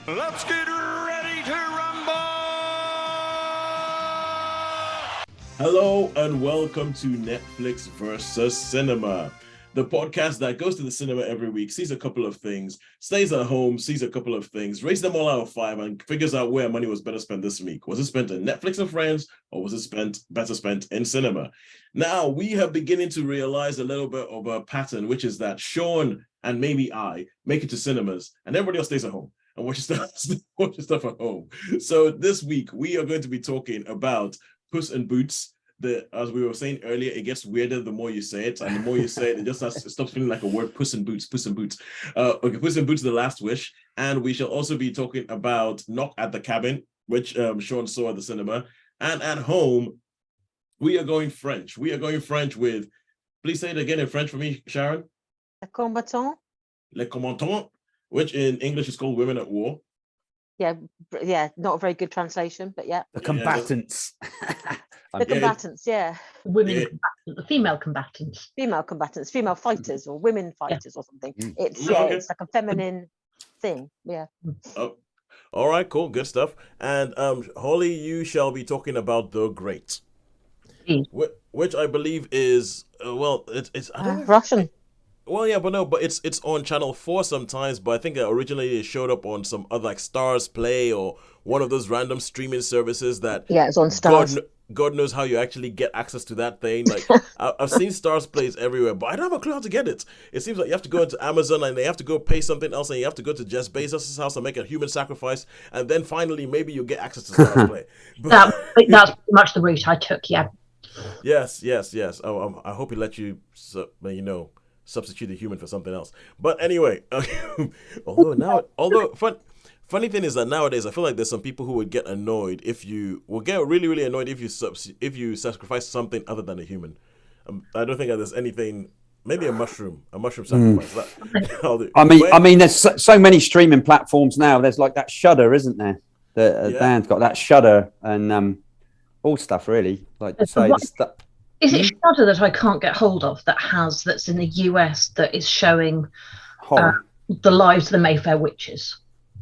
Let's get ready to rumble! Hello and welcome to Netflix versus Cinema, the podcast that goes to the cinema every week, sees a couple of things, stays at home, sees a couple of things, rates them all out of 5, and figures out where money was better spent this week. Was it spent on Netflix and Friends, or was it better spent in cinema? Now, we have beginning to realize a little bit of a pattern, which is that Shaun and maybe I make it to cinemas, and everybody else stays at home and watches stuff at home. So this week, we are going to be talking about Puss in Boots. As we were saying earlier, it gets weirder the more you say it, and the more you say it, it stops feeling like a word. Puss in Boots, Puss in Boots. Okay, Puss in Boots, The Last Wish, and we shall also be talking about Knock at the Cabin, which Shaun saw at the cinema, and at home, we are going French. We are going French with, please say it again in French for me, Sharon. Les Combattantes. Les Combattantes, which in English is called Women at War. Yeah, not a very good translation, but yeah. The Combattantes. The Combatants, yeah. Combatants, the female combatants. Female combatants, female fighters or women fighters or something. It's Okay. It's like a feminine thing, yeah. Oh, all right, cool, good stuff. And Holly, you shall be talking about The Great, which I believe is it's I don't know Russian. Well, yeah, but it's on Channel 4 sometimes, but I think originally it showed up on some other, like Stars Play or one of those random streaming services that... Yeah, it's on Stars. God knows how you actually get access to that thing. Like, I've seen Stars Plays everywhere, but I don't have a clue how to get it. It seems like you have to go into Amazon and they have to go pay something else, and you have to go to Jeff Bezos' house and make a human sacrifice, and then finally maybe you'll get access to Stars Play. That's pretty much the route I took, yeah. Yes. I hope he let you, substitute the human for something else. But anyway, funny thing is that nowadays I feel like there's some people who would get annoyed really, really annoyed if you sacrifice something other than a human. I don't think there's anything. Maybe a mushroom sacrifice. I mean, there's so many streaming platforms now. There's like that Shudder, isn't there? Dan's got that Shudder and all stuff really. Like to say the stuff. Is it Shudder that I can't get hold of that's in the US that is showing the lives of the Mayfair witches?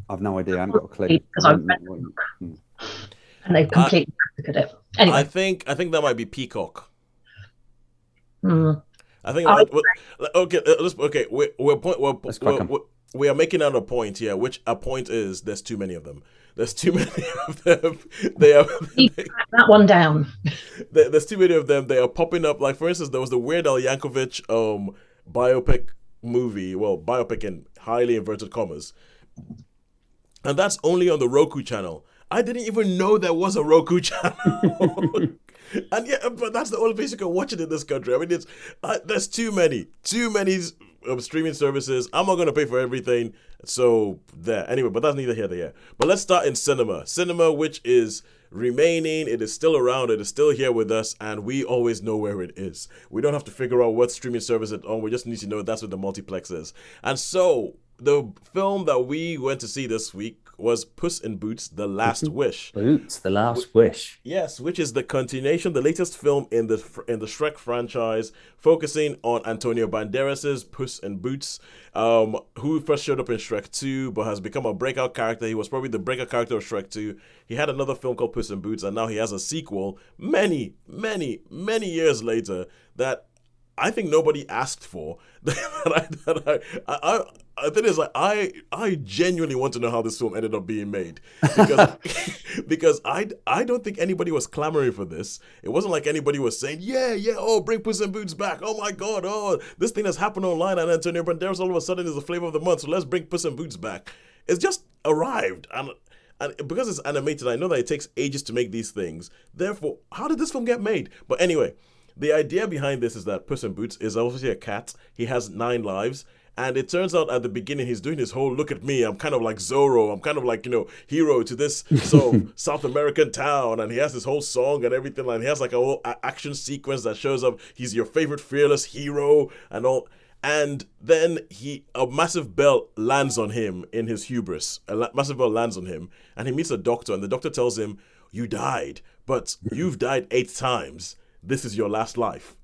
I've no idea. I haven't got a clue. Because I've read the book. And they've completely massacred it. Anyway. I think that might be Peacock. Mm. I think we are making out a point here, which a point is there's too many of them. There's too many of them. That one down. There's too many of them. They are popping up. Like, for instance, there was the Weird Al Yankovic biopic movie. Well, biopic in highly inverted commas. And that's only on the Roku channel. I didn't even know there was a Roku channel. And yeah, but that's the only place you can watch it in this country. I mean, there's too many streaming services. I'm not going to pay for everything. So there. Anyway, but that's neither here nor there. But let's start in cinema. Cinema, which is remaining. It is still around. It is still here with us. And we always know where it is. We don't have to figure out what streaming service it's on. We just need to know that's what the multiplex is. And so the film that we went to see this week was Puss in Boots, The Last Wish. Boots, The Last Wish. Yes, which is the continuation, the latest film in the Shrek franchise, focusing on Antonio Banderas's Puss in Boots, who first showed up in Shrek 2, but has become a breakout character. He was probably the breakout character of Shrek 2. He had another film called Puss in Boots, and now he has a sequel many, many, many years later that I think nobody asked for. I think it's like I genuinely want to know how this film ended up being made because I don't think anybody was clamoring for this. It wasn't like anybody was saying bring Puss in Boots back. Oh my God, this thing has happened online and Antonio Banderas all of a sudden is the flavor of the month. So let's bring Puss in Boots back. It's just arrived and because it's animated, I know that it takes ages to make these things. Therefore, how did this film get made? But anyway, the idea behind this is that Puss in Boots is obviously a cat. He has 9 lives. And it turns out at the beginning, he's doing his whole, look at me, I'm kind of like Zorro. I'm kind of like, hero to this South American town. And he has this whole song and everything. And he has like a whole action sequence that shows up. He's your favorite fearless hero and all. And then a massive bell lands on him in his hubris. A massive bell lands on him. And he meets a doctor. And the doctor tells him, you died, but you've died 8 times. This is your last life.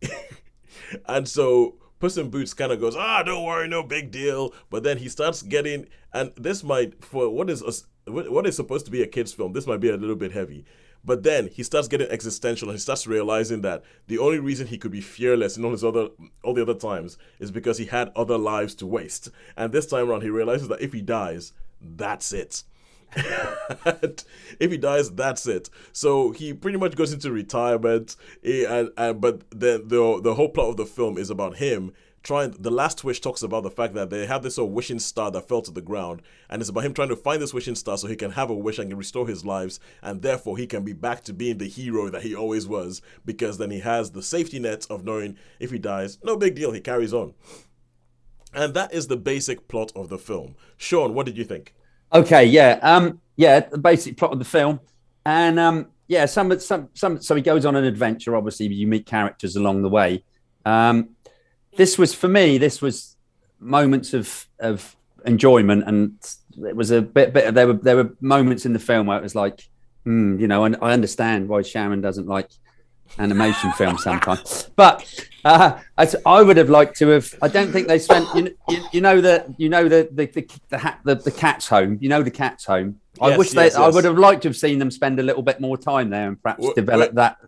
And so Puss in Boots kind of goes, don't worry, no big deal. But then he starts getting, and this might, for what is supposed to be a kid's film, this might be a little bit heavy. But then he starts getting existential, and he starts realizing that the only reason he could be fearless in all the other times is because he had other lives to waste. And this time around, he realizes that if he dies, that's it. If he dies, that's it. So he pretty much goes into retirement, but then the whole plot of the film is about him trying. The Last Wish talks about the fact that they have this sort of wishing star that fell to the ground, and it's about him trying to find this wishing star so he can have a wish and can restore his lives, and therefore he can be back to being the hero that he always was, because then he has the safety net of knowing if he dies, no big deal, he carries on. And that is the basic plot of the film. Shaun, what did you think? Okay, yeah, the basic plot of the film, and some. So he goes on an adventure. Obviously, you meet characters along the way. This was moments of enjoyment, and it was a bit. There were moments in the film where it was like, and I understand why Sharon doesn't like animation films sometimes, but I would have liked to have. I don't think they spent. The cat's home. The cat's home. Yes, I would have liked to have seen them spend a little bit more time there and perhaps develop that.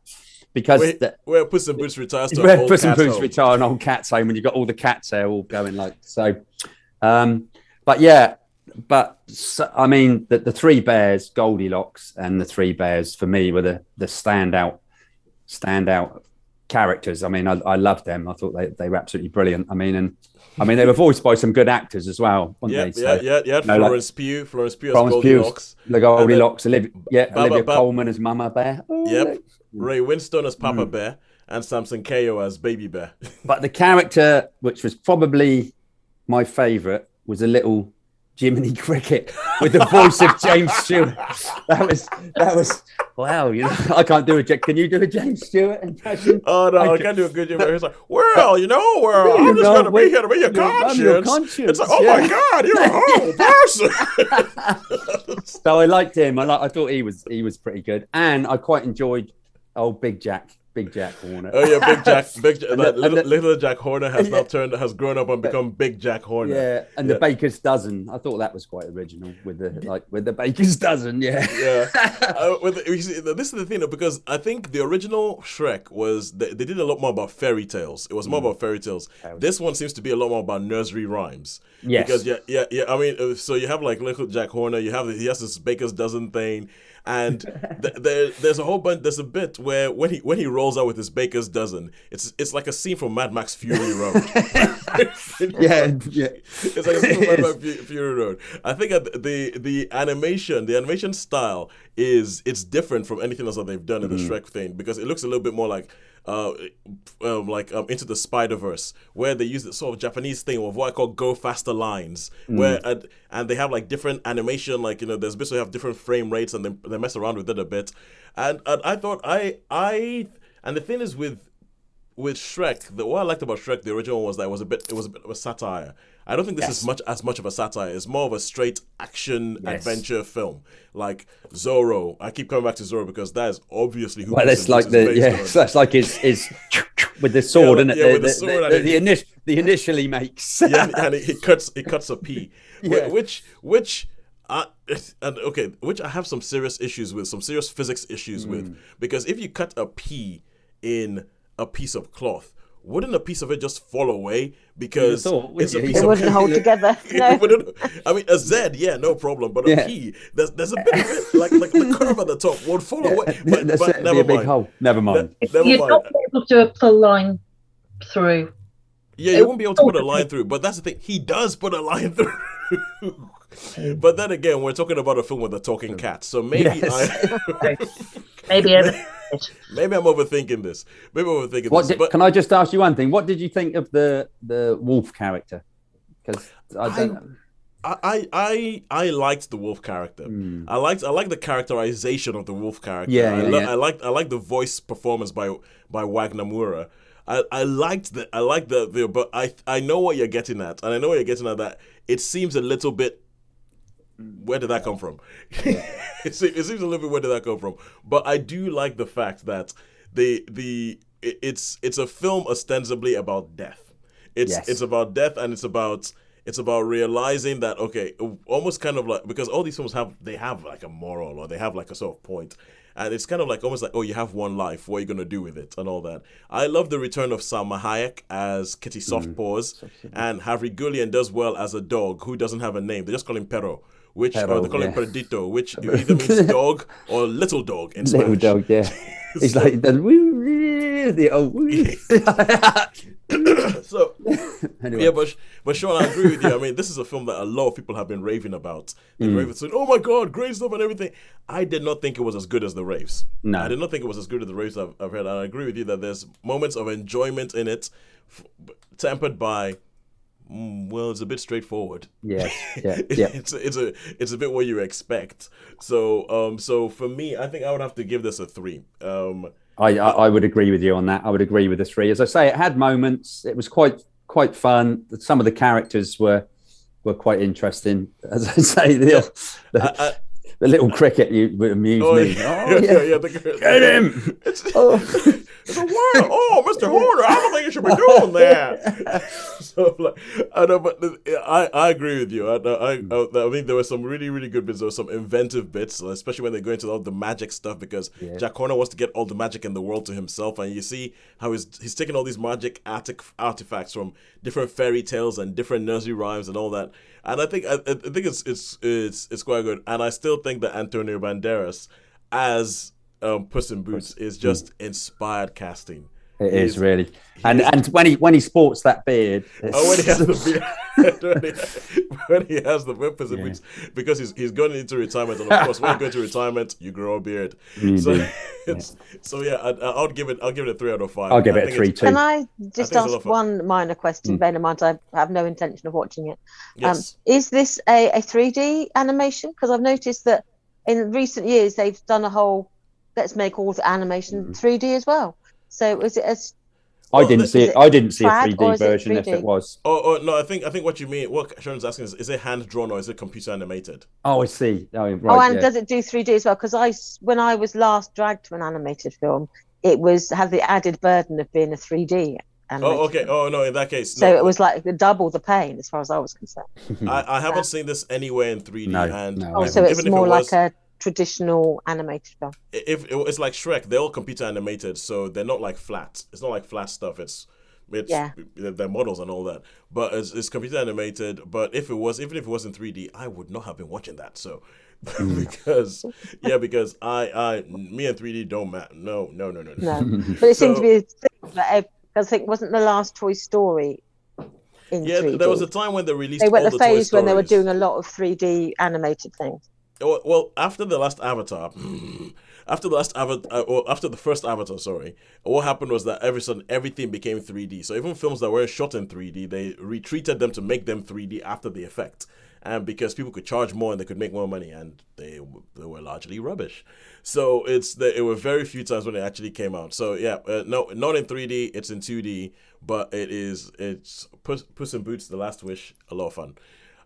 Because where Puss in Boots retires to Puss in Boots retire an old cat's home, and you've got all the cats there all going like so. I mean, the three bears, Goldilocks and the three bears, for me were the standout characters. I mean, I loved them. I thought they were absolutely brilliant. I mean, they were voiced by some good actors as well, weren't they? Yeah. Florence Pugh as Goldilocks, the Goldilocks, Olivia Colman as Mama Bear. Ray Winstone as Papa Bear, and Samson Kayo as Baby Bear. But the character, which was probably my favourite, was a little Jiminy Cricket with the voice of James Stewart. That was wow. I can't do it. Can you do a James Stewart impression? Oh no, I can't do a good Jiminy. He's like, I'm just going to be here to be your conscience. It's like, oh my God, you're a horrible person. So I liked him. I thought he was pretty good, and I quite enjoyed Big Jack Horner. Oh yeah, little Jack Horner has grown up and become Big Jack Horner. Yeah, and the Baker's Dozen. I thought that was quite original with the Baker's Dozen. Yeah. This is the thing, because I think the original Shrek was they did a lot more about fairy tales. It was more about fairy tales. This one seems to be a lot more about nursery rhymes. Yes. Because I mean, so you have like little Jack Horner. He has this Baker's Dozen thing. And there's a whole bunch. There's a bit where when he rolls out with his Baker's Dozen, it's like a scene from Mad Max Fury Road. yeah. It's like a scene from Mad Max Fury Road. I think the animation style it's different from anything else that they've done in the Shrek thing, because it looks a little bit more like Into the Spider-Verse, where they use the sort of Japanese thing of what I call go faster lines, where and they have like different animation, like there's bits where they have different frame rates, and they mess around with it a bit. And I thought and the thing is with Shrek, what I liked about Shrek, the original, was that it was a bit of a satire. I don't think this is as much of a satire. It's more of a straight action adventure film, like Zorro. I keep coming back to Zorro because that is obviously who. Well, that's like that's like his with the sword, isn't it? Yeah, with the sword. The initial he makes. And he cuts a P, which I have some serious issues with, some serious physics issues with, because if you cut a P in a piece of cloth, wouldn't a piece of it just fall away? Because it's a piece it wouldn't hold together. No. I mean, a Z, no problem, but a P, there's a bit of it, like the curve at the top would fall away. But never mind. Hole. Never mind. You'd not be able to put a line through. Yeah, you won't be able to put a line through, but that's the thing. He does put a line through. But then again, we're talking about a film with a talking cat, so maybe maybe I'm overthinking this. Can I just ask you one thing? What did you think of the wolf character? Because I liked the wolf character. I like the characterization of the wolf character. I like the voice performance by Wagnamura. I liked the but I know what you're getting at, and I know what you're getting at, that it seems a little bit. Where did that come from? It seems a little bit, where did that come from? But I do like the fact that it's a film ostensibly about death. It's about death, and it's about realizing that, okay, almost kind of like, because all these films have like a moral, or they have like a sort of point, and it's kind of like almost like, oh, you have one life, what are you gonna do with it, and all that. I love the return of Salma Hayek as Kitty Softpaws, and Harry Guillian does well as a dog who doesn't have a name. They just call him Perro, which or they call him Perdito, which either means dog or little dog in Spanish. Little dog, yeah. He's like the old. So Anyway. yeah, but Shaun, I agree with you. I mean, this is a film that a lot of people have been raving about. They've raving, saying, "Oh my God, great stuff and everything." I did not think it was as good as the raves. No, I did not think it was as good as the raves I've heard. And I agree with you that there's moments of enjoyment in it, tempered by, well, it's a bit straightforward. Yeah. It's a bit what you expect. So for me, I think I would have to give this a 3. I would agree with you on that. I would agree with the 3. As I say, it had moments. It was quite fun. Some of the characters were quite interesting. As I say, the little cricket would amuse me. Yeah. Get him! It's a while. Oh, Mr. Horner, I don't think you should be doing that. So, like, I know, but I agree with you. I think there were some really, really good bits. There were some inventive bits, especially when they go into all the magic stuff, because Jack Horner wants to get all the magic in the world to himself, and you see how he's taking all these magic artifacts from different fairy tales and different nursery rhymes and all that. And I think it's quite good. And I still think that Antonio Banderas as Puss in Boots is just inspired casting. It is really, and when he sports that beard. When he has the beard, when he has the Puss in Boots, because he's going into retirement, and of course when you go into retirement, you grow a beard. So I'll give it a 3 out of 5. I'll give it a 3 too. Can I just ask one minor question? Bear in mind, I have no intention of watching it. Yes. Is this a 3D animation? Because I've noticed that in recent years they've done a whole let's make all the animation 3D as well. So is it as I didn't see it. I didn't see a 3D version. 3D? If it was, no, I think what you mean, what Sharon's asking is it hand drawn or is it computer animated? I see. Right, does it do 3D as well? Because when I was last dragged to an animated film, it had the added burden of being a 3D. Oh, okay. Oh, no, in that case. So it was like double the pain as far as I was concerned. I haven't seen this anywhere in 3D. So it's more like a traditional animated film. It's like Shrek, they're all computer animated, so they're not like flat. It's not like flat stuff. They're models and all that, but it's computer animated. But even if it was in 3D, I would not have been watching that. So because me and 3D don't matter. No. But it seemed to be a thing. Because I think wasn't the last Toy Story in 3D? There was a time when they released. They went all the the phase Toy when they were Stories. doing a lot of 3D animated things. Well, after the last Avatar, after the first Avatar, sorry, what happened was that everything became 3D. So even films that weren't shot in 3D, they retreated them to make them 3D after the effect, and because people could charge more and they could make more money, and they were largely rubbish. So it were very few times when it actually came out. So no, not in 3D, it's in 2D, but it's Puss in Boots: The Last Wish, a lot of fun.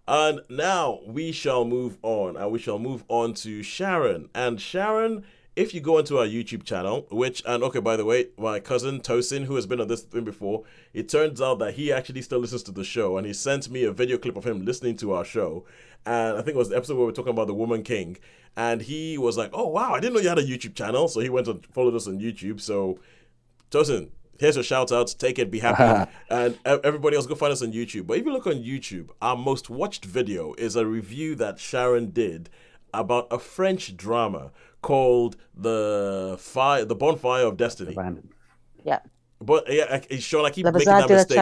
And now we shall move on, to Sharon. And Sharon, if you go into our YouTube channel, by the way, my cousin Tosin, who has been on this thing before, it turns out that he actually still listens to the show, and he sent me a video clip of him listening to our show. And I think it was the episode where we were talking about the Woman King. And he was like, oh, wow, I didn't know you had a YouTube channel. So he went and followed us on YouTube. So, Tosin, here's your shout outs. Take it, be happy. And everybody else, go find us on YouTube. But if you look on YouTube, our most watched video is a review that Sharon did about a French drama called The Bonfire of Destiny. Yeah. But Shaun, I keep making that mistake.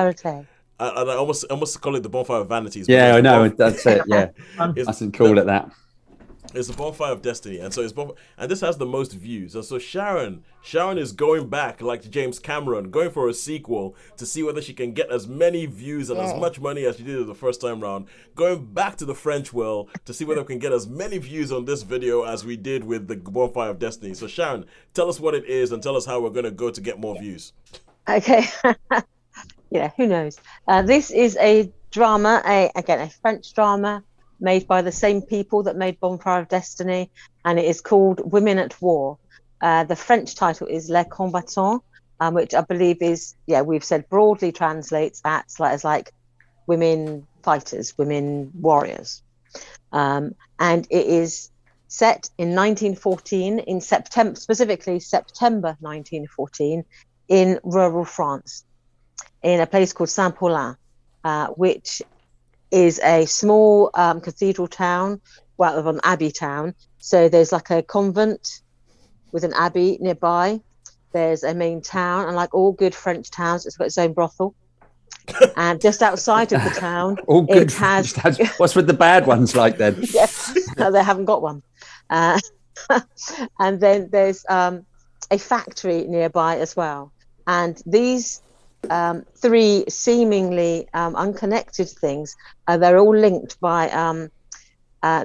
And I almost call it The Bonfire of Vanities. Yeah, I know. That's it. Yeah. I didn't call it that. It's the Bonfire of Destiny, and so and this has the most views. And so Sharon is going back like James Cameron, going for a sequel to see whether she can get as many views and as much money as she did the first time round. Going back to the French well to see whether we can get as many views on this video as we did with the Bonfire of Destiny. So Sharon, tell us what it is and tell us how we're going to go to get more views. Okay. Yeah, who knows? This is a drama, a French drama, made by the same people that made Bonfire of Destiny, and it is called Women at War. The French title is Les Combattantes, which I believe is, we've said broadly translates as like women fighters, women warriors. And it is set in 1914, in September, specifically September 1914, in rural France, in a place called Saint-Paulin, which is a small cathedral town, well, an abbey town. So there's like a convent with an abbey nearby. There's a main town, and like all good French towns, it's got its own brothel. And just outside of the town, all good French towns. What's with the bad ones like then? Yes, they haven't got one. And then there's a factory nearby as well. And these three seemingly unconnected things, they're all linked by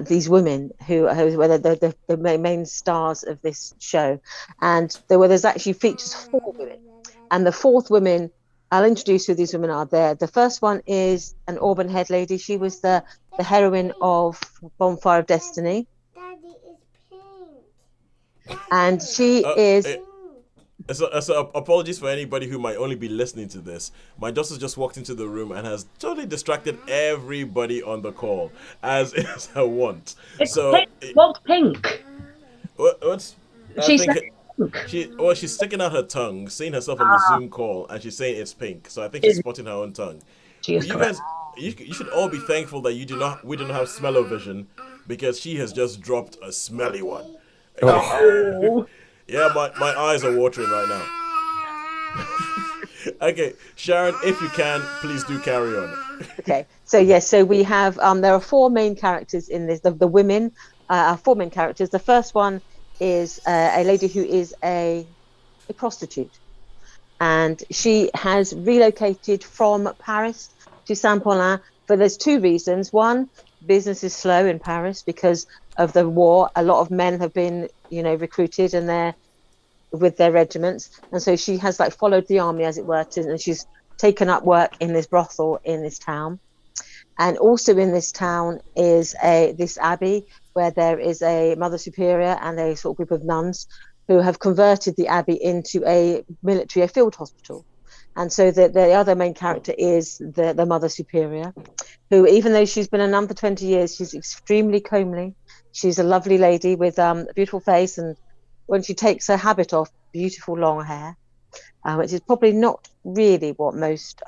these women who are the main stars of this show. And there's actually features 4 women. And the 4th woman, I'll introduce who these women are there. The first one is an auburn head lady. She was the heroine of Bonfire of Destiny. Daddy is pink. And she is... So apologies for anybody who might only be listening to this. My daughter just walked into the room and has totally distracted everybody on the call, as is her want. What's pink? What's... She's she's sticking out her tongue, seeing herself on the Zoom call, and she's saying it's pink. So I think she's spotting her own tongue. You guys, you should all be thankful that we do not have smell-o-vision, because she has just dropped a smelly one. Oh. Yeah, my eyes are watering right now. Okay, Sharon, if you can, please do carry on. Okay, so we have there are 4 main characters in this. The women are 4 main characters. The first one is a lady who is a prostitute, and she has relocated from Paris to Saint-Paulin. But there's 2 reasons. One, business is slow in Paris because of the war. A lot of men have been, recruited, and they're with their regiments, and so she has followed the army, as it were, and she's taken up work in this brothel in this town. And also in this town is this abbey where there is a mother superior and a sort of group of nuns who have converted the abbey into a field hospital. And so the other main character is the mother superior, who, even though she's been a nun for 20 years, she's extremely comely. She's a lovely lady with a beautiful face, and when she takes her habit off, beautiful long hair, which is probably not really what most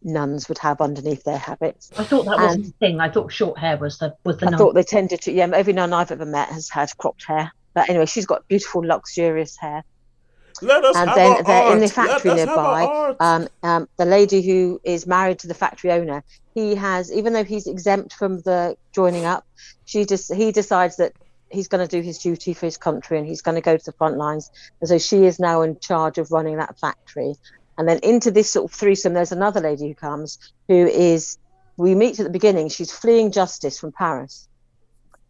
nuns would have underneath their habits. I thought that wasn't the thing. I thought short hair was the I thought they tended to. Yeah, every nun I've ever met has had cropped hair. But anyway, she's got beautiful, luxurious hair. Let us and have then our they're art. in the factory nearby. The lady who is married to the factory owner, even though he's exempt from the joining up, he decides that he's going to do his duty for his country, and he's going to go to the front lines. And so she is now in charge of running that factory. And then into this sort of threesome, there's another lady who comes, we meet at the beginning. She's fleeing justice from Paris,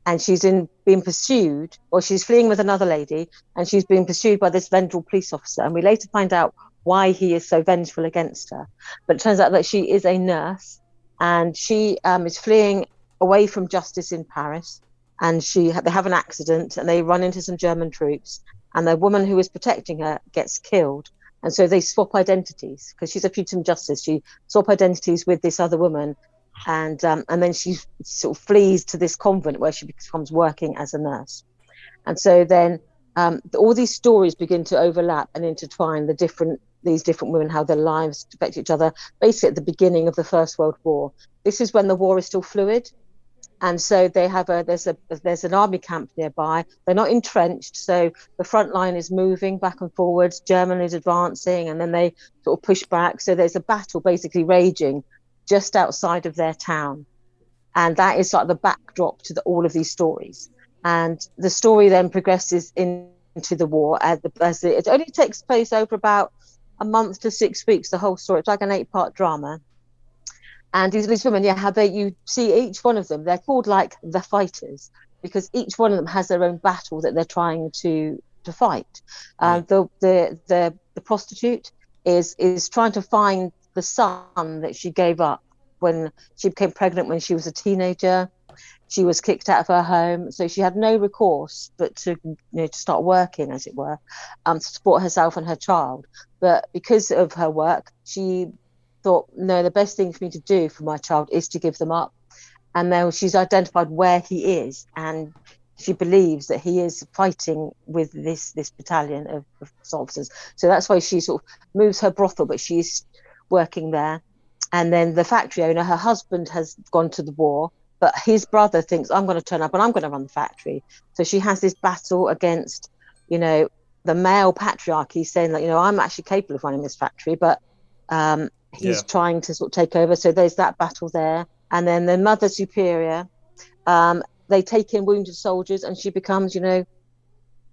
and she's being pursued, or she's fleeing with another lady, and she's being pursued by this vengeful police officer. And we later find out why he is so vengeful against her. But it turns out that she is a nurse, and she is fleeing away from justice in Paris. And they have an accident, and they run into some German troops, and the woman who is protecting her gets killed. And so they swap identities, because she's a fugitive from justice. She swap identities with this other woman, and then she sort of flees to this convent where she becomes working as a nurse. And so then all these stories begin to overlap and intertwine these different women, how their lives affect each other, basically at the beginning of the First World War. This is when the war is still fluid. And so they have there's an army camp nearby. They're not entrenched, so the front line is moving back and forwards. Germany is advancing, and then they sort of push back. So there's a battle basically raging just outside of their town, and that is like the backdrop to all of these stories. And the story then progresses into the war. It only takes place over about a month to 6 weeks. The whole story. It's like an 8-part drama. And these women, you see each one of them, they're called like the fighters, because each one of them has their own battle that they're trying to fight. The prostitute is trying to find the son that she gave up when she became pregnant when she was a teenager. She was kicked out of her home, so she had no recourse but to start working, as it were, to support herself and her child. But because of her work, she thought, no, the best thing for me to do for my child is to give them up. And now she's identified where he is, and she believes that he is fighting with this battalion of officers. So that's why she sort of moves her brothel, but she's working there. And then the factory owner, her husband has gone to the war, but his brother thinks, I'm going to turn up and I'm going to run the factory. So she has this battle against, the male patriarchy, saying that, I'm actually capable of running this factory, but he's trying to sort of take over. So there's that battle there. And then the Mother Superior, they take in wounded soldiers, and she becomes,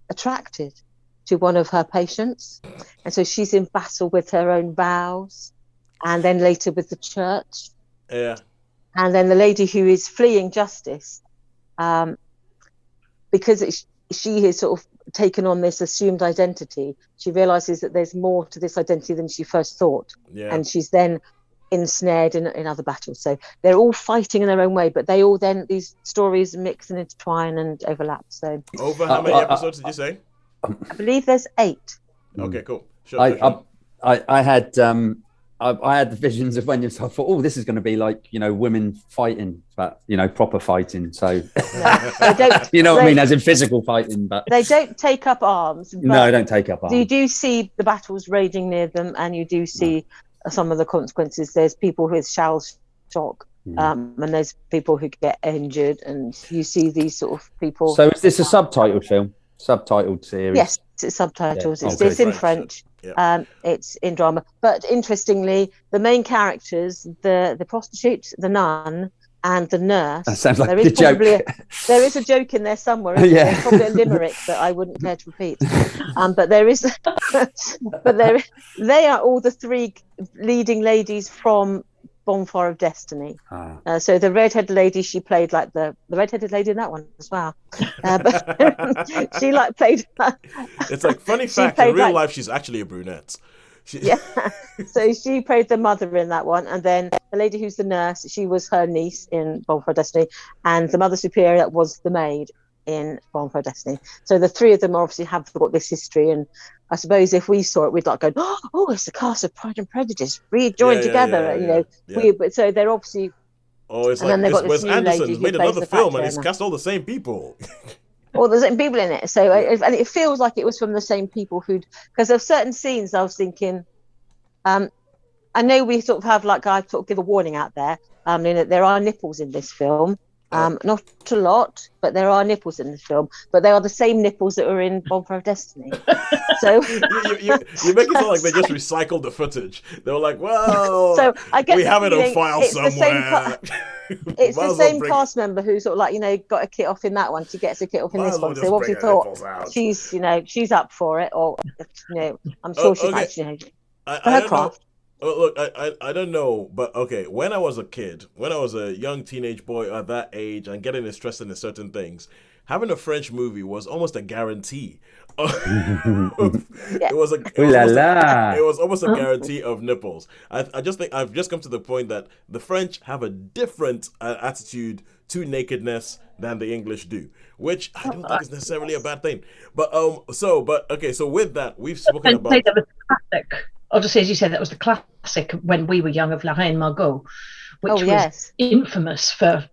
attracted to one of her patients. And so she's in battle with her own vows, and then later with the church. Yeah. And then the lady who is fleeing justice, because she has sort of taken on this assumed identity, she realizes that there's more to this identity than she first thought. Yeah. And she's then ensnared in other battles. So they're all fighting in their own way, but they all then, these stories mix and intertwine and overlap. So over how many episodes did you say? I believe there's 8. Okay, cool. Sure. I had the visions of when I thought, oh, this is going to be like, women fighting, but proper fighting. So they don't, what I mean, as in physical fighting, but they don't take up arms. No, don't take up arms. You do see the battles raging near them, and you do see some of the consequences. There's people with shell shock, and there's people who get injured, and you see these sort of people. So is this a subtitled film? Subtitled series? Yes, it's subtitles. Yeah. It's in French. Yeah. It's in drama. But interestingly, the main characters, the prostitute, the nun, and the nurse. That sounds like there is the joke. There is a joke in there somewhere. Yeah. There's probably a limerick that I wouldn't care to repeat. But there is, they are all the 3 leading ladies from Bonfire of Destiny. So the redheaded lady, she played like the redheaded lady in that one as well. But she played. It's like funny fact. In real life, she's actually a brunette. So she played the mother in that one, and then the lady who's the nurse, she was her niece in Bonfire of Destiny, and the Mother Superior, that was the maid in Bonfire of Destiny. So the 3 of them obviously have got this history, and I suppose if we saw it, we'd like go, oh, it's the cast of Pride and Prejudice rejoined together. So they're obviously. Oh, it's like Wes Anderson's made another film and he's cast all the same people. All the same people in it. So and it feels like it was from the same people because there's certain scenes I was thinking, I know we sort of have I sort of give a warning out there. There are nipples in this film. Not a lot, but there are nipples in this film. But they are the same nipples that were in Bonfire of Destiny. So you make it sound like they just recycled the footage. They were like, well, so I guess we have it on file somewhere. It's the same cast member who sort of got a kit off in that one. She gets a kit off in this one. So obviously thought she's up for it, or I'm sure she's actually her craft. Look, I don't know, but okay, when I was a kid, when I was a young teenage boy at that age and getting interested in certain things, having a French movie was almost a guarantee. It was almost a guarantee of nipples. I just think I've just come to the point that the French have a different attitude to nakedness than the English do, which I don't think is necessarily a bad thing. But so with that, we've spoken about. That was classic. I'll just say, as you said, that was the classic when we were young of La Reine Margot, which was infamous for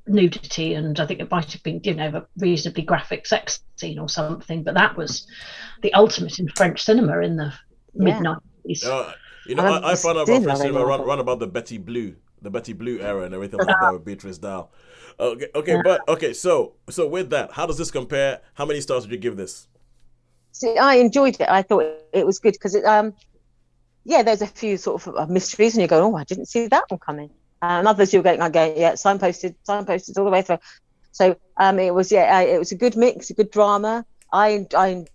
nudity, and I think it might have been a reasonably graphic sex scene or something. But that was the ultimate in French cinema in the mid-90s. I found out about French cinema run about the Betty Blue era and everything like that with Beatrice Dalle. So with that, how does this compare? How many stars would you give this? See, I enjoyed it. I thought it was good because it there's a few sort of mysteries, and you go, oh, I didn't see that one coming. And others you're going, signposted all the way through. So it was a good mix, a good drama. I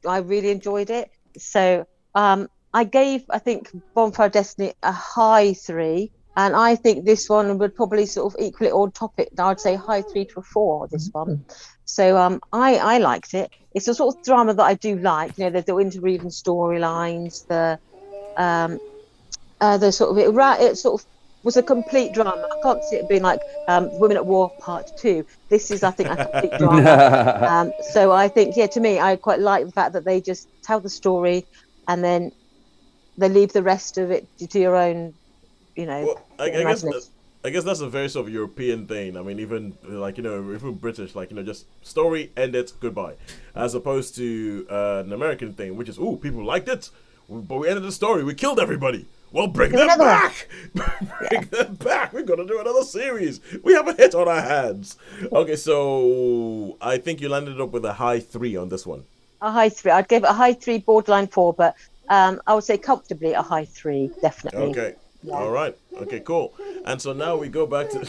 really enjoyed it. So I gave, I think, Bonfire of Destiny a high 3, and I think this one would probably sort of equal it or top it. I'd say high 3 to a 4. This one. So I liked it. It's a sort of drama that I do like. There's the interweaving storylines, the sort of it sort of was a complete drama. I can't see it being like Women at War Part 2. This is, I think, a complete drama. So I think, to me, I quite like the fact that they just tell the story and then they leave the rest of it to your own, Well, I guess that's a very sort of European thing. I mean, even like, even British, like, just story, end it, goodbye. As opposed to an American thing, which is, people liked it, but we ended the story, we killed everybody. Well, bring them back! Bring them back! We're going to do another series. We have a hit on our hands. Okay, so I think you landed up with a high 3 on this one. A high 3. I'd give it a high 3, borderline 4, but I would say comfortably a high 3, definitely. Okay. Yeah. All right. Okay, cool. And so now we go back to...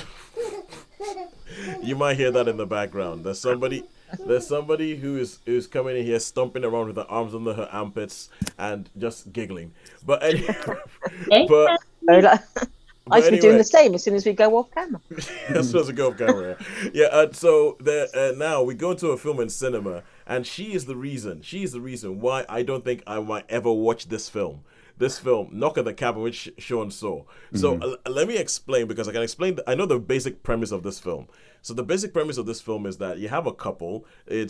You might hear that in the background. There's somebody who's coming in here stomping around with her arms under her armpits and just giggling. But anyway, I should be doing the same as soon as we go off camera. As soon as we go off camera. Yeah. So now we go into a film in cinema, and she is the reason why I don't think I might ever watch this film. This film, Knock at the Cabin, which Shaun saw. So let me explain, because I can explain. I know the basic premise of this film. So the basic premise of this film is that you have a couple. A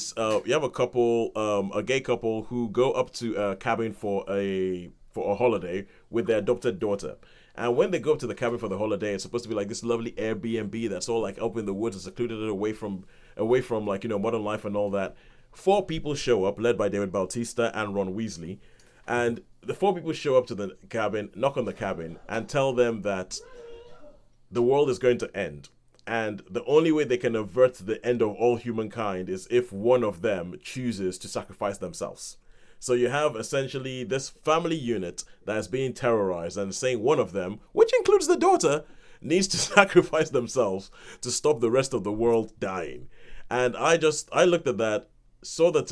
gay couple who go up to a cabin for a holiday with their adopted daughter. And when they go up to the cabin for the holiday, it's supposed to be like this lovely Airbnb that's all like up in the woods and secluded away from like, modern life and all that. 4 people show up, led by David Bautista and Ron Weasley. And the 4 people show up to the cabin, knock on the cabin, and tell them that the world is going to end. And the only way they can avert the end of all humankind is if one of them chooses to sacrifice themselves. So you have essentially this family unit that is being terrorized, and saying one of them, which includes the daughter, needs to sacrifice themselves to stop the rest of the world dying. And I looked at that, saw that,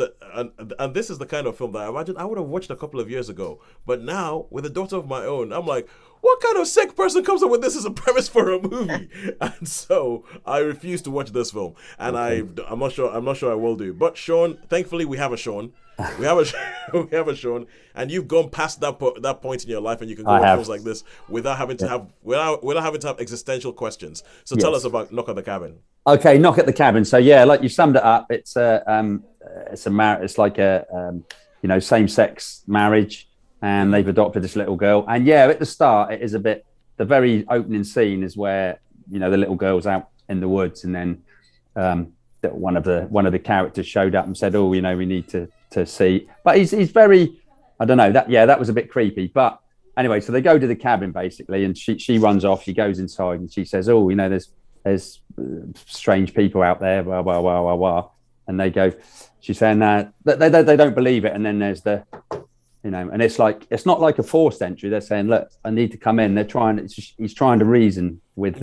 and this is the kind of film that I imagine I would have watched a couple of years ago. But now, with a daughter of my own, I'm like, what kind of sick person comes up with this as a premise for a movie? And so I refuse to watch this film, and okay. I'm not sure I will do. But Shaun, thankfully, we have a Shaun. We have a Shaun, and you've gone past that point in your life, and you can go watch films like this without having to have existential questions. So tell us about Knock at the Cabin. Okay, Knock at the Cabin. So yeah, like you summed it up, it's like a same-sex marriage, and they've adopted this little girl. And yeah, at the start, it is a bit. The very opening scene is where the little girl's out in the woods, and then one of the characters showed up and said, "Oh, we need to see." But he's very, I don't know, that was a bit creepy. But anyway, so they go to the cabin basically, and she runs off. She goes inside and she says, "Oh, there's strange people out there, blah blah blah blah blah." And they go, she's saying that they don't believe it. And then there's the, and it's not like a forced entry. They're saying, "Look, I need to come in." He's trying to reason with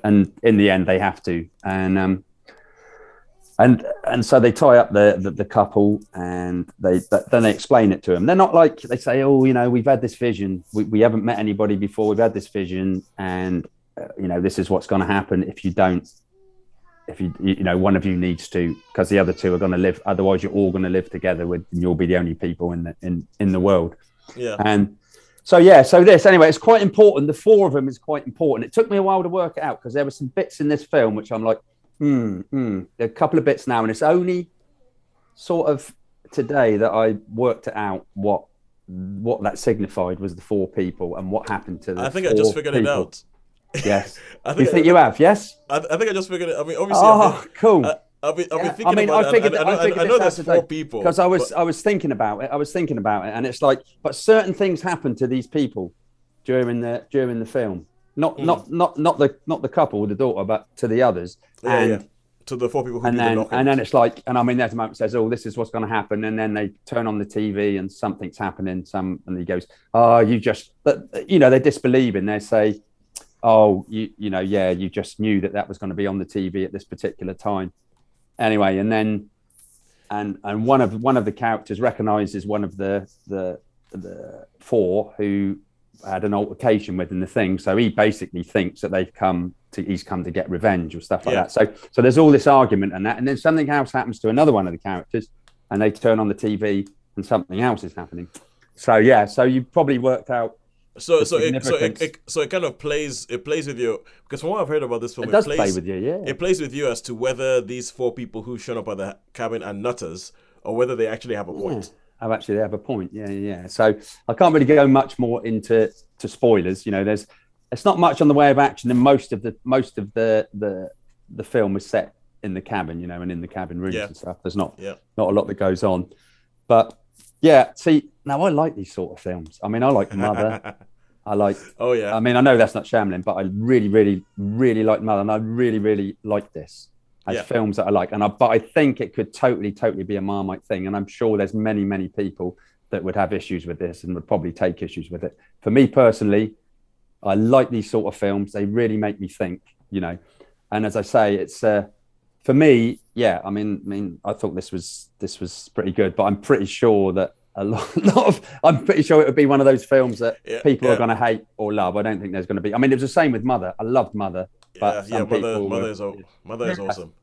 and in the end they have to. And so they tie up the couple, and then they explain it to him. They're not like, they say, "Oh, we've had this vision. We haven't met anybody before. We've had this vision, and this is what's going to happen if you don't. If one of you needs to, because the other two are going to live. Otherwise, you're all going to live together and you'll be the only people in the world." Yeah. And so this anyway, it's quite important. The 4 of them is quite important. It took me a while to work it out, because there were some bits in this film which I'm like, there are a couple of bits now, and it's only sort of today that I worked it out what that signified was the 4 people and what happened to the I think I just figured it out. Yes. You think you have? Yes. I think I just figured it. I mean, obviously. Cool. I've been thinking about it. I know there's 4 people. Because I was thinking about it. And it's like, but certain things happen to these people during the film. Not the couple with the daughter, but to the others. To the 4 people who and do then, the knocking. And then it's like, and I mean, there's a moment says, "Oh, this is what's going to happen," and then they turn on the TV and something's happening. And he goes, "Oh, you just," but they're disbelieving. They say, "Oh, you just knew that was going to be on the TV at this particular time." Anyway, and then and one of the characters recognizes one of the 4 who had an altercation within the thing, so he basically thinks that he's come to get revenge or stuff like that. So there's all this argument and that, and then something else happens to another one of the characters, and they turn on the TV and something else is happening. So you probably worked out So the so significance. it kind of plays with you, because from what I've heard about this film, It does play with you, yeah. It plays with you as to whether these 4 people who shown up at the cabin are nutters or whether they actually have a point. Oh, actually, they have a point. Yeah. So I can't really go much more into spoilers. You know, it's not much on the way of action, and most of the film is set in the cabin, you know, and in the cabin rooms and stuff. There's not a lot that goes on, but yeah. See, now I like these sort of films. I mean, I like Mother. I like. Oh yeah. I mean, I know that's not Shyamalan, but I really, really, really like Mother, and I really, really like this as films that I like. But I think it could totally be a Marmite thing, and I'm sure there's many people that would have issues with this and would probably take issues with it. For me personally, I like these sort of films. They really make me think, you know. And as I say, it's for me, yeah. I mean, I thought this was pretty good, but I'm pretty sure that I'm pretty sure it would be one of those films that people are going to hate or love. I don't think there's going to be. I mean, it was the same with Mother. I loved Mother, but Mother is awesome.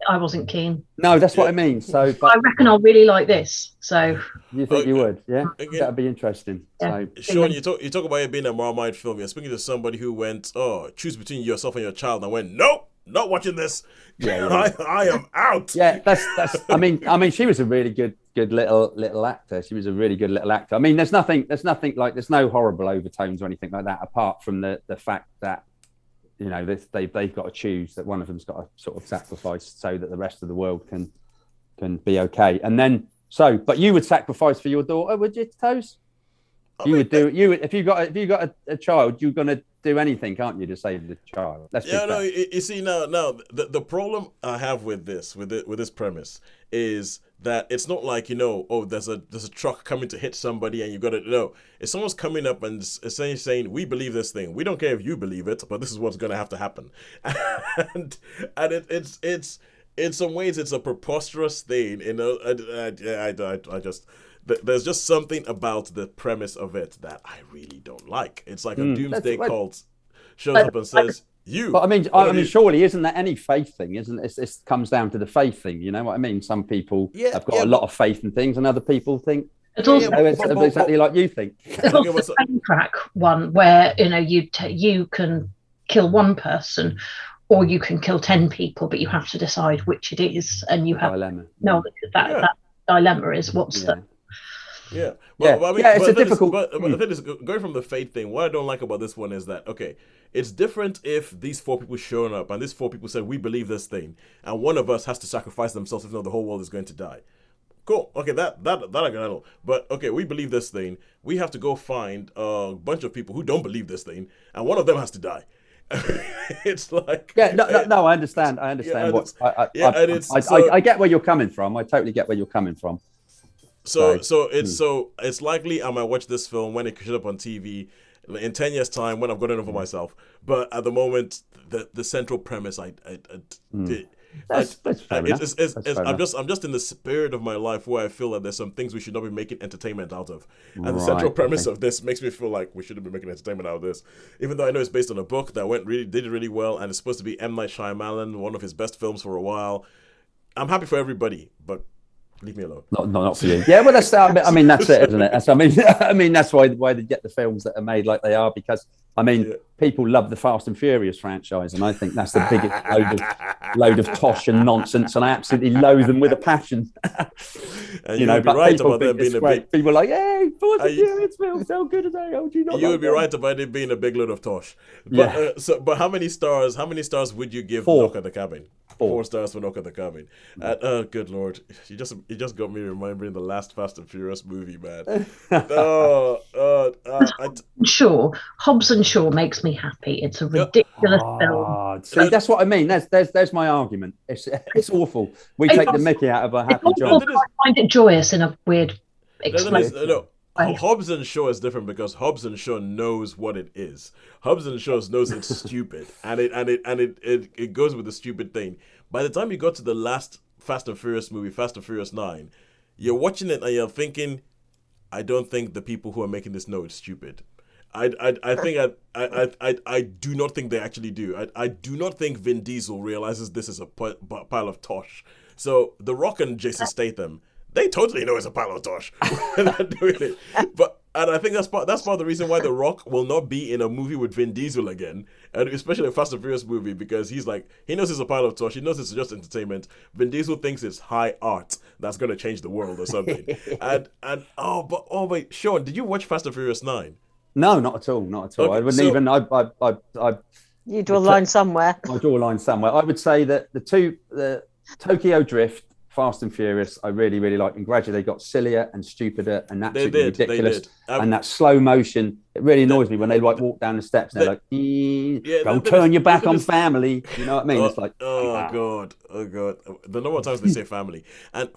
I wasn't keen. No, that's what I mean. So, but I reckon I'll really like this. So you think you would? Yeah, that'd be interesting. Yeah. So, Shaun, you talk about it being a Marmite film. You're speaking to somebody who went, choose between yourself and your child, and I went, nope, not watching this. I am out. Yeah, that's. I mean, she was a really good little actor. She was a really good little actor. I mean, there's no horrible overtones or anything like that, apart from the fact that, you know, they've got to choose that one of them's got to sort of sacrifice so that the rest of the world can be okay. And then but you would sacrifice for your daughter, would you, Toes? If you got a child, you're gonna do anything, can't you, to save the child? You see now the problem I have with this premise is that it's not like, you know, there's a truck coming to hit somebody and you got to know. If someone's coming up and saying we believe this thing, we don't care if you believe it, but this is what's going to have to happen. and it's in some ways it's a preposterous thing, you know. I just there's just something about the premise of it that I really don't like. It's like a doomsday cult shows up and says, But I mean, surely isn't that any faith thing? Isn't it? It comes down to the faith thing. You know what I mean? Some people have got a lot of faith in things, and other people think it's also exactly like you think. There's also the train track one where, you know, you can kill one person, or you can kill 10 people, but you have to decide which it is, and you have dilemma. That dilemma is what's the. Yeah. It's a difficult. But the thing is, going from the fate thing, what I don't like about this one is that, okay, it's different if these 4 people showing up and these 4 people said, we believe this thing, and one of us has to sacrifice themselves if not the whole world is going to die. Cool. Okay, that I can handle. But okay, we believe this thing. We have to go find a bunch of people who don't believe this thing, and one of them has to die. It's like I understand. I get where you're coming from. I totally get where you're coming from. So it's likely I might watch this film when it shows up on TV in 10 years' time when I've gotten over myself. But at the moment, the central premise, I'm just in the spirit of my life where I feel that there's some things we should not be making entertainment out of, and the central premise of this makes me feel like we shouldn't be making entertainment out of this, even though I know it's based on a book that did really well, and it's supposed to be M. Night Shyamalan, one of his best films for a while. I'm happy for everybody, but leave me alone. Not for you. Yeah, well, that's it, isn't it? I mean, that's why they get the films that are made like they are, because people love the Fast and Furious franchise, and I think that's the biggest load of tosh and nonsense, and I absolutely loathe them with a passion. And you know, but right about them being people are like, hey, Fast and Furious films, how good are they? Oh, do you not? You would be right about it being a big load of tosh. But but how many stars would you give 4. Knock at the Cabin? 4 stars for Knock at the Cabin. Good Lord, you just got me remembering the last Fast and Furious movie, man. Sure, Hobbs and Shaw makes me happy. It's a ridiculous film. See, that's what I mean. There's my argument. It's awful. We take the mickey out of a happy job. I find it joyous in a weird explosive. No. Hobbs and Shaw is different because Hobbs and Shaw knows what it is. Hobbs and Shaw knows it's stupid, and it goes with the stupid thing. By the time you got to the last Fast and Furious movie, Fast and Furious 9, you're watching it and you're thinking, I don't think the people who are making this know it's stupid. I do not think they actually do. I do not think Vin Diesel realizes this is a pile of tosh. So The Rock and Jason Statham, they totally know it's a pile of tosh when they're doing it. And I think that's part of the reason why The Rock will not be in a movie with Vin Diesel again, and especially a Fast and Furious movie, because he knows it's a pile of trash. He knows it's just entertainment. Vin Diesel thinks it's high art that's going to change the world or something. Wait, Shaun, did you watch Fast and Furious 9? No, not at all. Not at all. Okay, I wouldn't even. You draw a line somewhere. I draw a line somewhere. I would say that the Tokyo Drift, Fast and Furious, I really, really like. And gradually they got sillier and stupider and absolutely ridiculous. And that slow motion, it really annoys me when they walk down the steps and they're like, don't turn your back on family. You know what I mean? It's like, God. The number of times they say family. And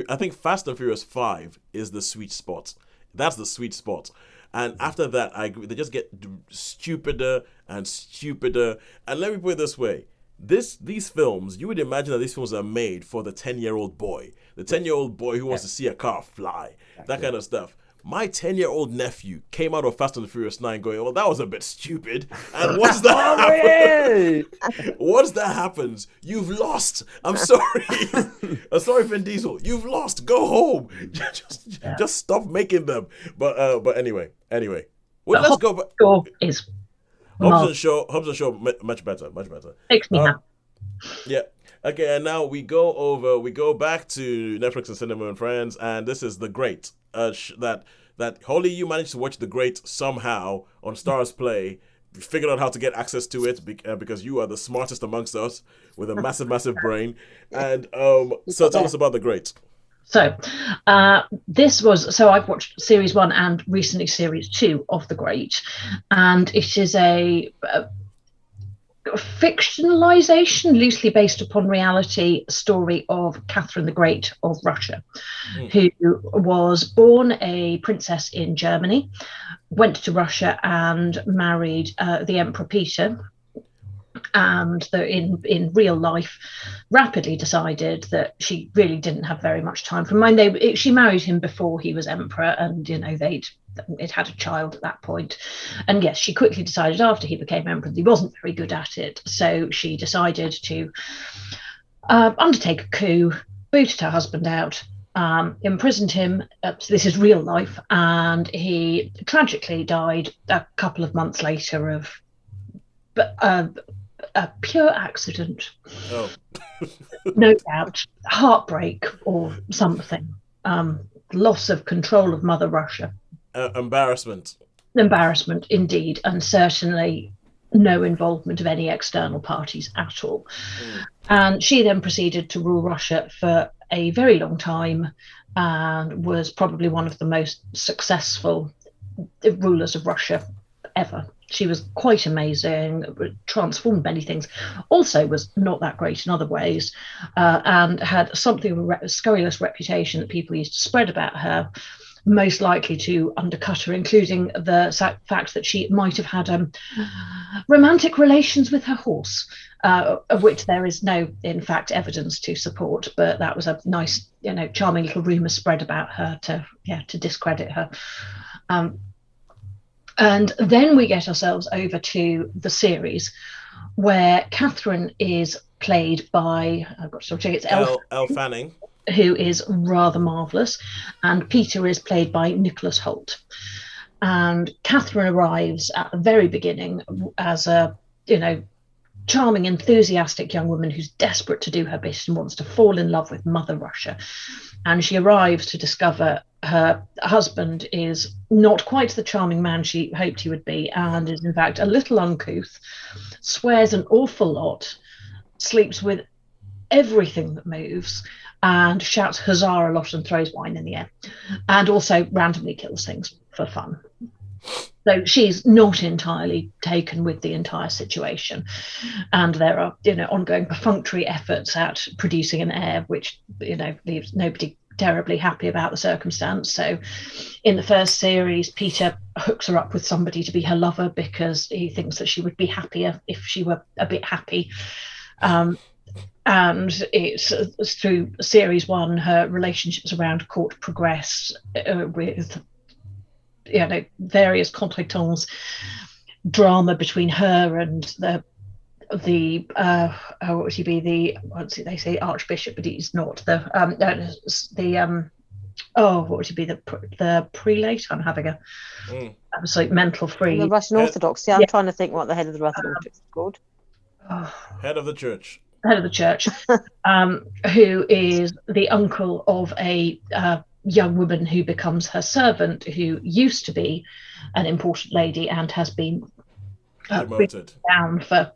I think Fast and Furious 5 is the sweet spot. That's the sweet spot. And after that, I agree, they just get stupider and stupider. And let me put it this way. These films, you would imagine that these films are made for the 10-year-old boy. The 10-year-old boy who wants to see a car fly. That kind of stuff. My 10-year-old nephew came out of Fast and the Furious 9 going, well, that was a bit stupid. And once that happens, you've lost. I'm sorry. I'm sorry, Vin Diesel. You've lost. Go home. Just stop making them. But anyway. Well, let's go back. Hobbs and Shaw, much better. Makes me happy. Yeah. Okay, and now we go back to Netflix and Cinema and Friends, and this is The Great. That Holly, you managed to watch The Great somehow on Stars Play. You figured out how to get access to it because you are the smartest amongst us with a massive brain. And so tell us about The Great. So I've watched series 1 and recently series 2 of The Great, and it is a fictionalization loosely based upon reality story of Catherine the Great of Russia, who was born a princess in Germany, went to Russia and married the Emperor Peter, and in real life rapidly decided that she really didn't have very much time for him. She married him before he was emperor, and it had a child at that point. And yes, she quickly decided after he became emperor that he wasn't very good at it, so she decided to undertake a coup, booted her husband out, imprisoned him. This is real life, and he tragically died a couple of months later of a pure accident. Oh. No doubt, heartbreak or something. Loss of control of Mother Russia. Embarrassment, indeed, and certainly no involvement of any external parties at all. And she then proceeded to rule Russia for a very long time and was probably one of the most successful rulers of Russia ever. She was quite amazing, transformed many things, also was not that great in other ways, and had something of a scurrilous reputation that people used to spread about her, most likely to undercut her, including the fact that she might have had romantic relations with her horse, of which there is no, in fact, evidence to support. But that was a nice, charming little rumour spread about her to discredit her. And then we get ourselves over to the series, where Catherine is played by, I've got to check, it's Elle Fanning, who is rather marvellous, and Peter is played by Nicholas Hoult. And Catherine arrives at the very beginning as a, charming, enthusiastic young woman who's desperate to do her bit and wants to fall in love with Mother Russia. And she arrives to discover her husband is not quite the charming man she hoped he would be, and is in fact a little uncouth, swears an awful lot, sleeps with everything that moves, and shouts huzzah a lot and throws wine in the air, and also randomly kills things for fun. So she's not entirely taken with the entire situation, and there are ongoing perfunctory efforts at producing an heir, which leaves nobody terribly happy about the circumstance. So in the first series, Peter hooks her up with somebody to be her lover because he thinks that she would be happier if she were a bit happy. And it's through series 1, her relationships around court progress with various contretemps, drama between her and the what would he be, they say archbishop, but he's not, what would he be, the prelate? I'm having a absolute mental freeze. The Russian Orthodox. Yeah, I'm trying to think what the head of the Russian Orthodox is called. Head of the church. Head of the church, who is the uncle of a young woman who becomes her servant, who used to be an important lady and has been demoted down for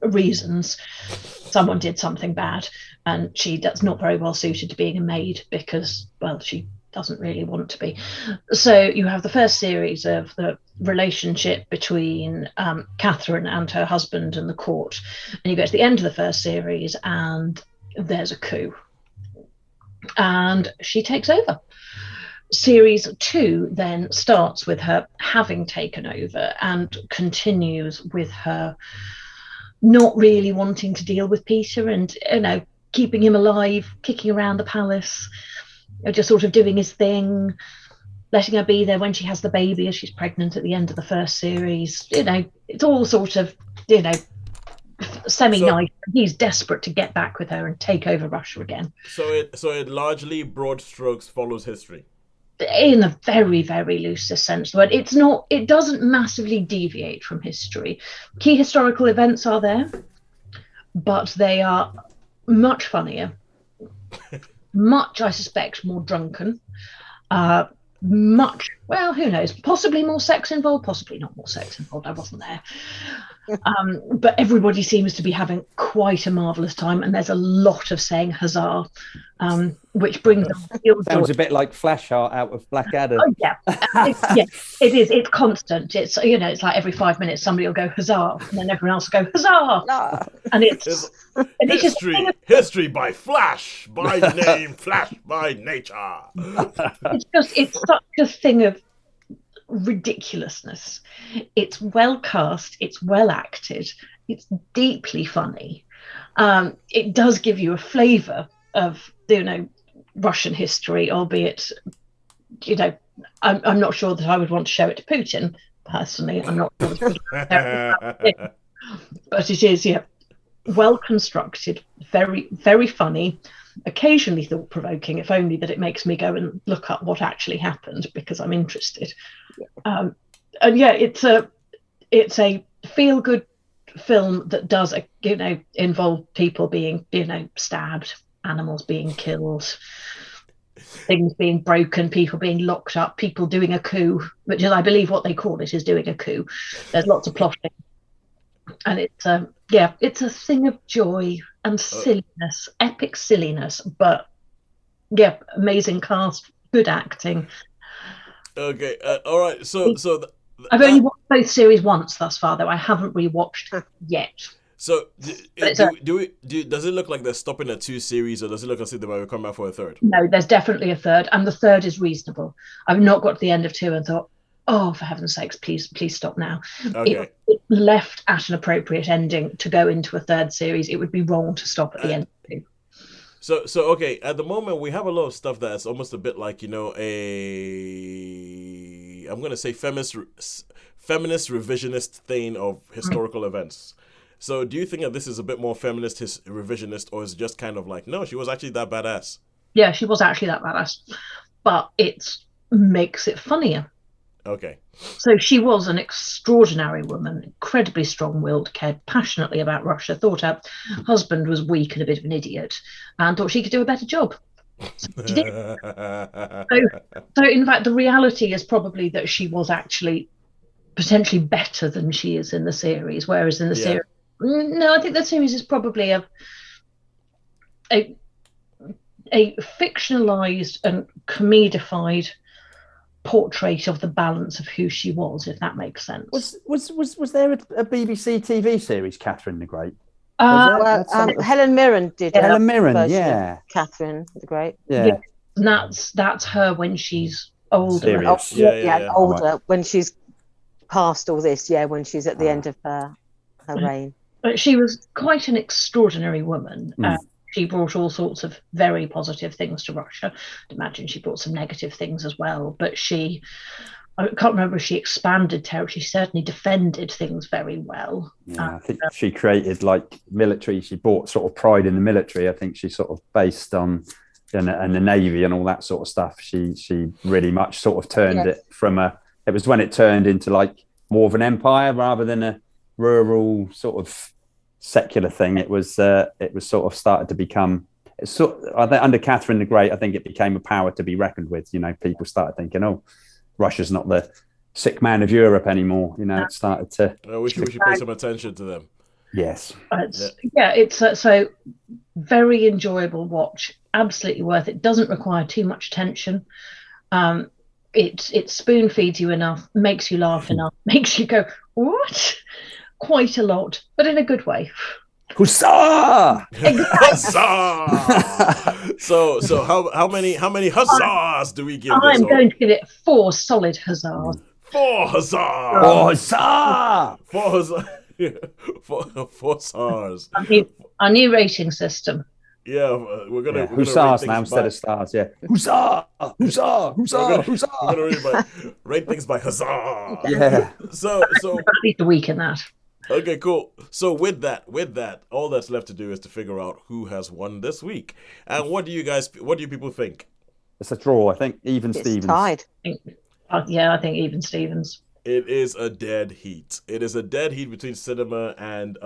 reasons. Someone did something bad, and that's not very well suited to being a maid because, well, she doesn't really want to be. So you have the first series of the relationship between Catherine and her husband and the court, and you get to the end of the first series and there's a coup and she takes over. Series 2 then starts with her having taken over and continues with her not really wanting to deal with Peter and, keeping him alive, kicking around the palace, just sort of doing his thing, letting her be there when she has the baby as she's pregnant at the end of the first series. It's all sort of, semi-nice. He's desperate to get back with her and take over Russia again. So it largely, broad strokes, follows history. In a very, very loosest sense, but it doesn't massively deviate from history. Key historical events are there, but they are much funnier, much, I suspect, more drunken, much, well, who knows, possibly more sex involved, possibly not more sex involved, I wasn't there. But everybody seems to be having quite a marvellous time, and there's a lot of saying huzzah, which brings sounds a bit like Flashheart out of Blackadder. Oh yeah, it is. It's constant. It's it's like every 5 minutes somebody will go huzzah, and then everyone else will go huzzah, and it's history by Flash, by name, Flash by nature. It's such a thing of ridiculousness. It's well cast, it's well acted, it's deeply funny. It does give you a flavour of Russian history, albeit I'm not sure that I would want to show it to Putin personally. I'm not sure but it is well constructed, very, very funny, occasionally thought-provoking, if only that it makes me go and look up what actually happened because I'm interested. And it's a feel-good film that does involve people being stabbed, animals being killed, things being broken, people being locked up, people doing a coup, which is, I believe, what they call it, is doing a coup. There's lots of plotting, and it's a thing of joy and silliness, epic silliness, but amazing cast, good acting. Okay, all right. So I've only watched both series once thus far, though I haven't rewatched yet. So does it look like they're stopping at 2 series, or does it look as if they might come back for a third? No, there's definitely a third, and the third is reasonable. I've not got to the end of 2 and thought, oh, for heaven's sakes, please stop now. Okay. It left at an appropriate ending to go into a third series. It would be wrong to stop at the end of 2. So okay, at the moment we have a lot of stuff that's almost a bit like I'm gonna say feminist revisionist thing of historical events. So do you think that this is a bit more feminist revisionist, or is it just kind of like, no, she was actually that badass? Yeah, she was actually that badass, but it makes it funnier. Okay. So she was an extraordinary woman, incredibly strong-willed, cared passionately about Russia, thought her husband was weak and a bit of an idiot, and thought she could do a better job. So she did. So in fact, the reality is probably that she was actually potentially better than she is in the series, whereas in the series, no, I think the series is probably a fictionalized and comedified portrait of the balance of who she was, if that makes sense. Was there a BBC TV series, Catherine the Great? Helen Mirren did. Helen Mirren, yeah. Catherine the Great. Yeah. And that's her when she's older. Older, when she's past all this, when she's at the end of her reign. But she was quite an extraordinary woman. She brought all sorts of very positive things to Russia. I'd imagine she brought some negative things as well. But I can't remember if she expanded territory. She certainly defended things very well. Yeah, I think she created military. She brought sort of pride in the military. I think she sort of based on and the Navy and all that sort of stuff. She really much sort of turned it from it was when it turned into like more of an empire rather than a rural sort of secular thing. It was sort of started to become, I think under Catherine the Great, I think it became a power to be reckoned with. You know, people started thinking, oh, Russia's not the sick man of Europe anymore. You know, it started to. We should pay some attention to them. Yes. It's so very enjoyable watch. Absolutely worth it. Doesn't require too much tension. It spoon feeds you enough, makes you laugh enough, makes you go, what? Quite a lot, but in a good way. Huzzah! Huzzah! So how many huzzahs do we give this? I'm going to give it 4 solid huzzahs. 4 huzzahs! 4 huzzah! 4 huzzahs! 4 stars. Our new rating system. Yeah, we're gonna huzzahs now instead of stars. Yeah, huzzah, huzzah, huzzah, huzzah. We're gonna rate things by huzzah. Yeah. So at least a week in that. Okay, cool. So with that, all that's left to do is to figure out who has won this week. And what do you people think? It's a draw. I think even Stevens. Tied. I think even Stevens. It is a dead heat. It is a dead heat between cinema and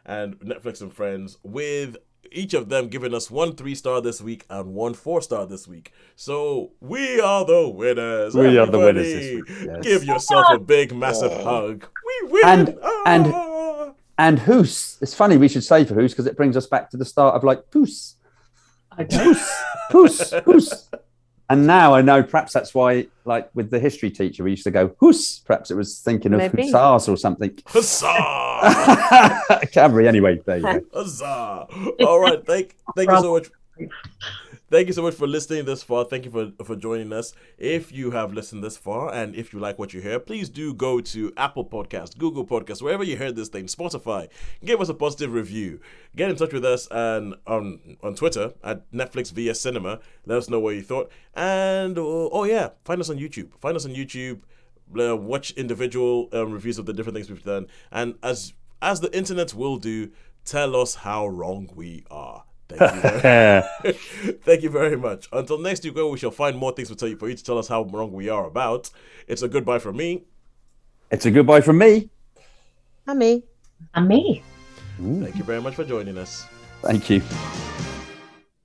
Netflix and Friends, with each of them giving us 1 3-star this week and 1 4-star this week. So we are the winners. We are the winners this week. Yes. Give yourself a big, massive hug. We win. And Hoos. It's funny we should say for Hoos because it brings us back to the start of like Puss. Puss. And now I know perhaps that's why, like with the history teacher, we used to go Hoos. Perhaps it was thinking of hussars or something. Huzzah! Cavalry. Anyway, there you go. Huzzah! All right, thank you so much. Thank you so much for listening this far. Thank you for joining us. If you have listened this far and if you like what you hear, please do go to Apple Podcasts, Google Podcasts, wherever you heard this thing, Spotify. Give us a positive review. Get in touch with us and on Twitter at Netflix via Cinema. Let us know what you thought. And find us on YouTube. Watch individual reviews of the different things we've done. And as the internet will do, tell us how wrong we are. Thank you very much. Until next week, where we shall find more things for you to tell us how wrong we are about. It's a goodbye from me. It's a goodbye from me. And me. And me. Thank you very much for joining us. Thank you.